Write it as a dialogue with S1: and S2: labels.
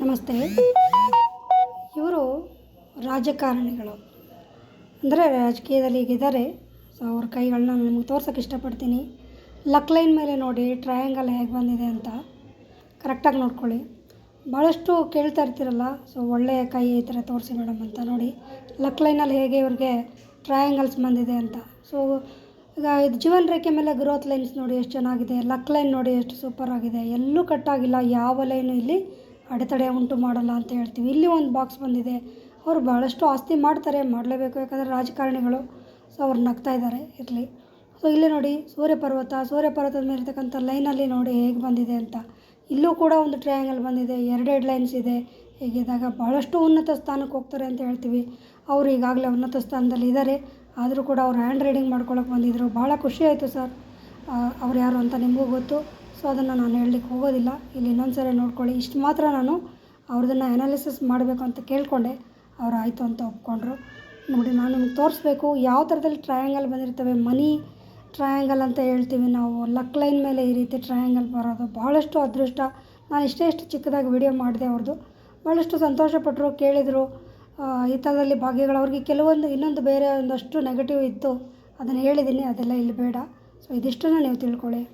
S1: ನಮಸ್ತೆ. ಇವರು ರಾಜಕಾರಣಿಗಳು, ಅಂದರೆ ರಾಜಕೀಯದಲ್ಲಿ ಈಗಿದ್ದಾರೆ. ಸೊ ಅವ್ರ ಕೈಗಳನ್ನ ನಾನು ನಿಮಗೆ ತೋರ್ಸೋಕ್ಕೆ ಇಷ್ಟಪಡ್ತೀನಿ. ಲಕ್ ಲೈನ್ ಮೇಲೆ ನೋಡಿ ಟ್ರಯಾಂಗಲ್ ಹೇಗೆ ಬಂದಿದೆ ಅಂತ ಕರೆಕ್ಟಾಗಿ ನೋಡ್ಕೊಳ್ಳಿ. ಭಾಳಷ್ಟು ಕೇಳ್ತಾ ಇರ್ತೀರಲ್ಲ, ಸೊ ಒಳ್ಳೆಯ ಕೈ ಈ ಥರ ತೋರಿಸಿ ಮೇಡಮ್ ಅಂತ. ನೋಡಿ ಲಕ್ ಲೈನಲ್ಲಿ ಹೇಗೆ ಇವ್ರಿಗೆ ಟ್ರಯಾಂಗಲ್ಸ್ ಬಂದಿದೆ ಅಂತ. ಸೊ ಈಗ ಇದು ಜೀವನ ರೇಖೆ ಮೇಲೆ ಗ್ರೋತ್ ಲೈನ್ಸ್ ನೋಡಿ ಎಷ್ಟು ಚೆನ್ನಾಗಿದೆ. ಲಕ್ ಲೈನ್ ನೋಡಿ ಎಷ್ಟು ಸೂಪರ್ ಆಗಿದೆ. ಎಲ್ಲೂ ಕಟ್ಟಾಗಿಲ್ಲ, ಯಾವ ಲೈನು ಇಲ್ಲಿ ಅಡೆತಡೆ ಉಂಟು ಮಾಡಲ್ಲ ಅಂತ ಹೇಳ್ತೀವಿ. ಇಲ್ಲಿ ಒಂದು ಬಾಕ್ಸ್ ಬಂದಿದೆ. ಅವರು ಭಾಳಷ್ಟು ಆಸ್ತಿ ಮಾಡ್ತಾರೆ, ಮಾಡಲೇಬೇಕು, ಯಾಕಂದರೆ ರಾಜಕಾರಣಿಗಳು. ಸೊ ಅವ್ರು ನಗ್ತಾ ಇದ್ದಾರೆ, ಇರಲಿ. ಸೊ ಇಲ್ಲಿ ನೋಡಿ ಸೂರ್ಯ ಪರ್ವತದ ಮೇಲೆ ಇರ್ತಕ್ಕಂಥ ಲೈನಲ್ಲಿ ನೋಡಿ ಹೇಗೆ ಬಂದಿದೆ ಅಂತ. ಇಲ್ಲೂ ಕೂಡ ಒಂದು ಟ್ರಯಾಂಗಲ್ ಬಂದಿದೆ, ಎರಡೆರಡು ಲೈನ್ಸ್ ಇದೆ. ಹೀಗಿದ್ದಾಗ ಭಾಳಷ್ಟು ಉನ್ನತ ಸ್ಥಾನಕ್ಕೆ ಹೋಗ್ತಾರೆ ಅಂತ ಹೇಳ್ತೀವಿ. ಅವರು ಈಗಾಗಲೇ ಉನ್ನತ ಸ್ಥಾನದಲ್ಲಿ ಇದ್ದಾರೆ. ಆದರೂ ಕೂಡ ಅವ್ರು ಹ್ಯಾಂಡ್ ರೈಡಿಂಗ್ ಮಾಡ್ಕೊಳ್ಳೋಕೆ ಬಂದಿದ್ದರು. ಭಾಳ ಖುಷಿ ಆಯಿತು ಸರ್. ಅವ್ರು ಯಾರು ಅಂತ ನಿಮಗೂ ಗೊತ್ತು. ಸೊ ಅದನ್ನು ನಾನು ಹೇಳಲಿಕ್ಕೆ ಹೋಗೋದಿಲ್ಲ. ಇಲ್ಲಿ ಇನ್ನೊಂದು ಸರಿ ನೋಡ್ಕೊಳ್ಳಿ. ಇಷ್ಟು ಮಾತ್ರ ನಾನು ಅವ್ರದನ್ನು ಅನಾಲಿಸಿಸ್ ಮಾಡಬೇಕು ಅಂತ ಕೇಳಿಕೊಂಡೆ. ಅವ್ರು ಆಯಿತು ಅಂತ ಒಪ್ಕೊಂಡ್ರು. ನೋಡಿ, ನಾನು ನಿಮ್ಗೆ ತೋರಿಸ್ಬೇಕು ಯಾವ ಥರದಲ್ಲಿ ಟ್ರಯಾಂಗಲ್ ಬಂದಿರ್ತವೆ. ಮನಿ ಟ್ರಯಾಂಗಲ್ ಅಂತ ಹೇಳ್ತೀವಿ ನಾವು. ಲಕ್ ಲೈನ್ ಮೇಲೆ ಈ ರೀತಿ ಟ್ರಯಾಂಗಲ್ ಬರೋದು ಭಾಳಷ್ಟು ಅದೃಷ್ಟ. ನಾನು ಇಷ್ಟೇ ಚಿಕ್ಕದಾಗಿ ವಿಡಿಯೋ ಮಾಡಿದೆ. ಅವ್ರದ್ದು ಭಾಳಷ್ಟು ಸಂತೋಷಪಟ್ಟರು, ಕೇಳಿದರು. ಈ ಥರದಲ್ಲಿ ಭಾಗ್ಯಗಳು ಅವ್ರಿಗೆ ಕೆಲವೊಂದು ಇನ್ನೊಂದು ಬೇರೆ ಒಂದಷ್ಟು ನೆಗೆಟಿವ್ ಇತ್ತು, ಅದನ್ನು ಹೇಳಿದ್ದೀನಿ. ಅದೆಲ್ಲ ಇಲ್ಲಿ ಬೇಡ. ಸೊ ಇದಿಷ್ಟನ್ನು ನೀವು ತಿಳ್ಕೊಳ್ಳಿ.